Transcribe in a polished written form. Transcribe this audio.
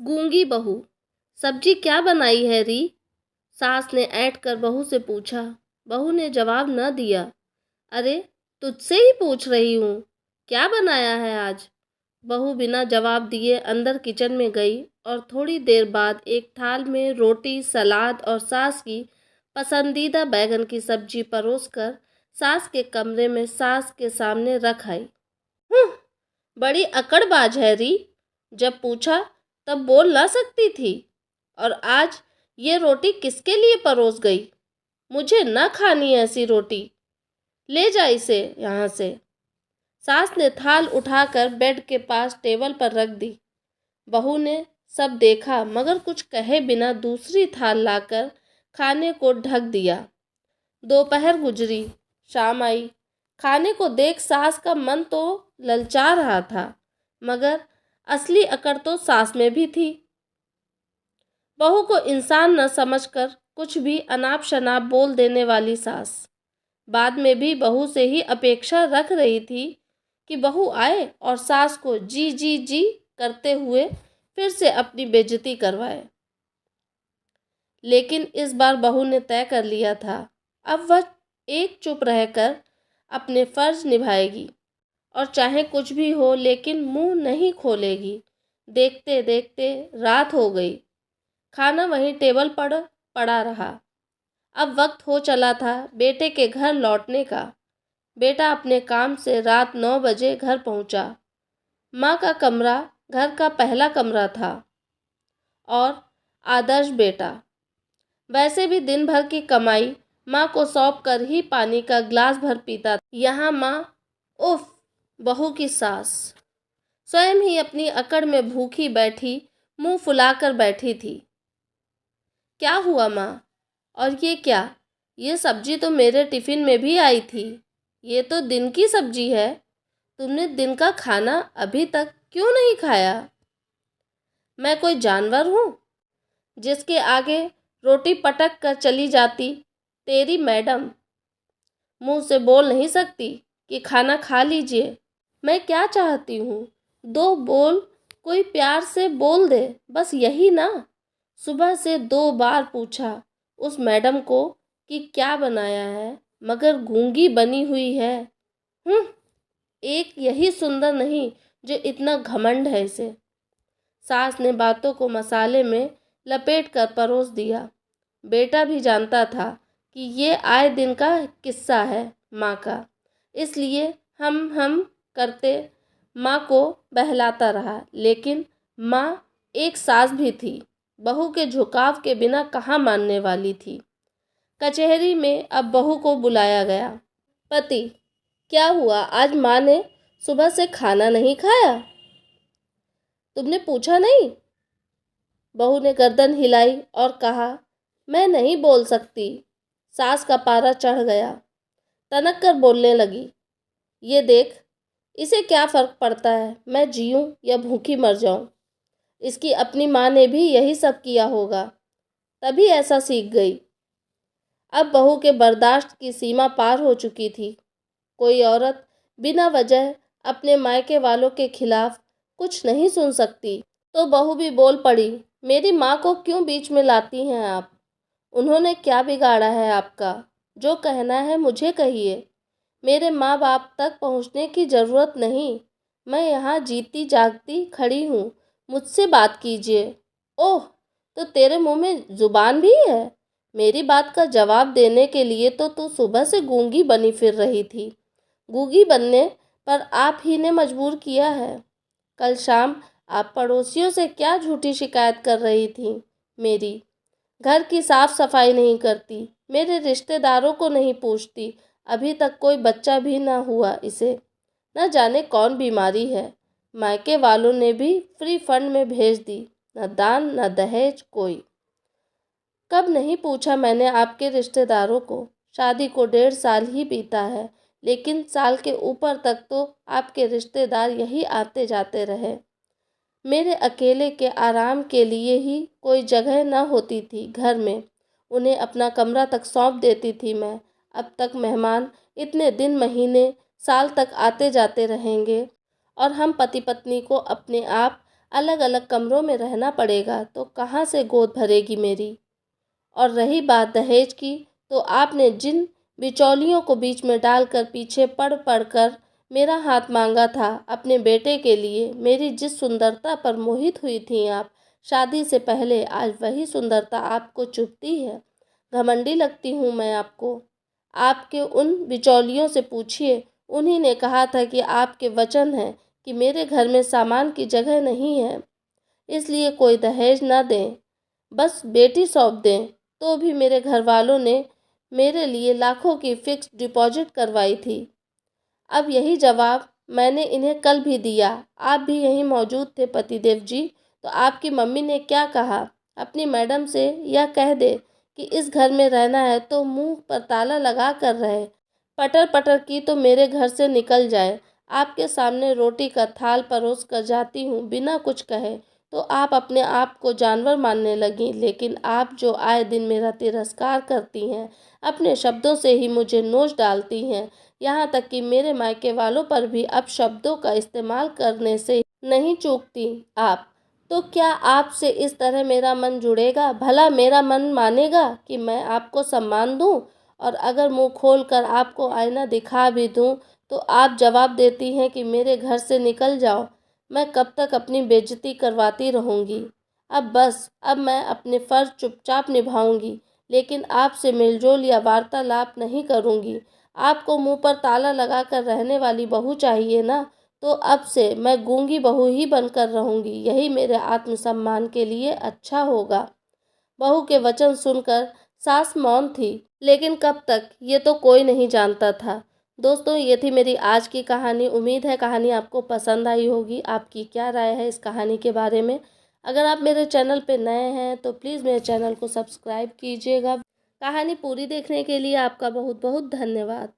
गूंगी बहू। सब्जी क्या बनाई है री? सास ने ऐंठ कर बहू से पूछा। बहू ने जवाब न दिया। अरे, तुझसे ही पूछ रही हूँ, क्या बनाया है आज? बहू बिना जवाब दिए अंदर किचन में गई और थोड़ी देर बाद एक थाल में रोटी, सलाद और सास की पसंदीदा बैगन की सब्जी परोसकर सास के कमरे में सास के सामने रख आई। बड़ी अकड़बाज है री। जब पूछा तब बोल ना सकती थी। और आज ये रोटी किसके लिए परोस गई? मुझे न खानी ऐसी रोटी। ले जा इसे यहाँ से। सास ने थाल उठाकर बेड के पास टेबल पर रख दी। बहू ने सब देखा मगर कुछ कहे बिना दूसरी थाल लाकर खाने को ढक दिया। दोपहर गुजरी, शाम आई। खाने को देख सास का मन तो ललचा रहा था, मगर असली अकड़ तो सास में भी थी। बहू को इंसान न समझकर कुछ भी अनाप शनाप बोल देने वाली सास। बाद में भी बहू से ही अपेक्षा रख रही थी कि बहू आए और सास को जी जी जी करते हुए फिर से अपनी बेइज्जती करवाए। लेकिन इस बार बहू ने तय कर लिया था, अब वह एक चुप रहकर अपने फर्ज निभाएगी और चाहे कुछ भी हो लेकिन मुंह नहीं खोलेगी। देखते देखते रात हो गई। खाना वहीं टेबल पर पड़ा रहा। अब वक्त हो चला था बेटे के घर लौटने का। बेटा अपने काम से रात 9 बजे घर पहुंचा। माँ का कमरा घर का पहला कमरा था और आदर्श बेटा। वैसे भी दिन भर की कमाई माँ को सौंप कर ही पानी का गिलास भर पीता था। यहाँ माँ, उफ, बहू की सास स्वयं ही अपनी अकड़ में भूखी बैठी, मुंह फुलाकर बैठी थी। क्या हुआ माँ? और ये क्या? ये सब्जी तो मेरे टिफिन में भी आई थी। ये तो दिन की सब्जी है। तुमने दिन का खाना अभी तक क्यों नहीं खाया? मैं कोई जानवर हूँ जिसके आगे रोटी पटक कर चली जाती? तेरी मैडम मुंह से बोल नहीं सकती कि खाना खा लीजिए। मैं क्या चाहती हूँ? दो बोल, कोई प्यार से बोल दे, बस यही ना। सुबह से 2 बार पूछा उस मैडम को कि क्या बनाया है, मगर गूंगी बनी हुई है। एक यही सुंदर नहीं जो इतना घमंड है इसे। सास ने बातों को मसाले में लपेट कर परोस दिया। बेटा भी जानता था कि ये आए दिन का किस्सा है माँ का, इसलिए हम करते माँ को बहलाता रहा। लेकिन माँ एक सास भी थी, बहू के झुकाव के बिना कहाँ मानने वाली थी। कचहरी में अब बहू को बुलाया गया। पति, क्या हुआ? आज माँ ने सुबह से खाना नहीं खाया? तुमने पूछा नहीं? बहू ने गर्दन हिलाई और कहा, मैं नहीं बोल सकती। सास का पारा चढ़ गया। तनक कर बोलने लगी, ये देख, इसे क्या फर्क पड़ता है मैं जीऊं या भूखी मर जाऊं? इसकी अपनी माँ ने भी यही सब किया होगा, तभी ऐसा सीख गई। अब बहू के बर्दाश्त की सीमा पार हो चुकी थी। कोई औरत बिना वजह अपने मायके वालों के खिलाफ कुछ नहीं सुन सकती। तो बहू भी बोल पड़ी, मेरी माँ को क्यों बीच में लाती हैं आप? उन्होंने क्या बिगाड़ा है आपका? जो कहना है मुझे कहिए। मेरे माँ बाप तक पहुँचने की ज़रूरत नहीं। मैं यहाँ जीती जागती खड़ी हूँ, मुझसे बात कीजिए। ओह, तो तेरे मुंह में जुबान भी है? मेरी बात का जवाब देने के लिए तो तू सुबह से गूंगी बनी फिर रही थी। गूंगी बनने पर आप ही ने मजबूर किया है। कल शाम आप पड़ोसियों से क्या झूठी शिकायत कर रही थी मेरी? घर की साफ सफाई नहीं करती, मेरे रिश्तेदारों को नहीं पूछती, अभी तक कोई बच्चा भी ना हुआ इसे। न जाने कौन बीमारी है। मायके वालों ने भी फ्री फंड में भेज दी, न दान न दहेज कोई। कब नहीं पूछा मैंने आपके रिश्तेदारों को। शादी को 1.5 साल ही बीता है, लेकिन साल के ऊपर तक तो आपके रिश्तेदार यही आते जाते रहे। मेरे अकेले के आराम के लिए ही कोई जगह न होती थी घर में। उन्हें अपना कमरा तक सौंप देती थी मैं। अब तक मेहमान इतने दिन, महीने, साल तक आते जाते रहेंगे और हम पति पत्नी को अपने आप अलग अलग कमरों में रहना पड़ेगा तो कहाँ से गोद भरेगी मेरी। और रही बात दहेज की, तो आपने जिन बिचौलियों को बीच में डालकर पीछे पड़ पड़ कर मेरा हाथ मांगा था अपने बेटे के लिए, मेरी जिस सुंदरता पर मोहित हुई थी आप शादी से पहले, आज वही सुंदरता आपको चुभती है। घमंडी लगती हूँ मैं आपको। आपके उन बिचौलियों से पूछिए, उन्हीं ने कहा था कि आपके वचन हैं कि मेरे घर में सामान की जगह नहीं है, इसलिए कोई दहेज न दें, बस बेटी सौंप दें। तो भी मेरे घर वालों ने मेरे लिए लाखों की फिक्स डिपॉजिट करवाई थी। अब यही जवाब मैंने इन्हें कल भी दिया। आप भी यहीं मौजूद थे पतिदेव जी। तो आपकी मम्मी ने क्या कहा? अपनी मैडम से यह कह दे कि इस घर में रहना है तो मुंह पर ताला लगा कर रहे, पटर पटर की तो मेरे घर से निकल जाए। आपके सामने रोटी का थाल परोस कर जाती हूँ बिना कुछ कहे तो आप अपने आप को जानवर मानने लगी। लेकिन आप जो आए दिन मेरा तिरस्कार करती हैं, अपने शब्दों से ही मुझे नोच डालती हैं, यहाँ तक कि मेरे मायके वालों पर भी अब शब्दों का इस्तेमाल करने से नहीं चूकती आप। तो क्या आपसे इस तरह मेरा मन जुड़ेगा? भला मेरा मन मानेगा कि मैं आपको सम्मान दूं? और अगर मुंह खोल कर आपको आईना दिखा भी दूं तो आप जवाब देती हैं कि मेरे घर से निकल जाओ। मैं कब तक अपनी बेइज्जती करवाती रहूंगी? अब बस, अब मैं अपने फर्ज चुपचाप निभाऊंगी, लेकिन आपसे मेलजोल या वार्तालाप नहीं करूंगी। आपको मुंह पर ताला लगाकर रहने वाली बहू चाहिए ना, तो अब से मैं गूंगी बहू ही बनकर रहूंगी, यही मेरे आत्मसम्मान के लिए अच्छा होगा। बहू के वचन सुनकर सास मौन थी, लेकिन कब तक ये तो कोई नहीं जानता था। दोस्तों, ये थी मेरी आज की कहानी। उम्मीद है कहानी आपको पसंद आई होगी। आपकी क्या राय है इस कहानी के बारे में? अगर आप मेरे चैनल पे नए हैं तो प्लीज़ मेरे चैनल को सब्सक्राइब कीजिएगा। कहानी पूरी देखने के लिए आपका बहुत बहुत धन्यवाद।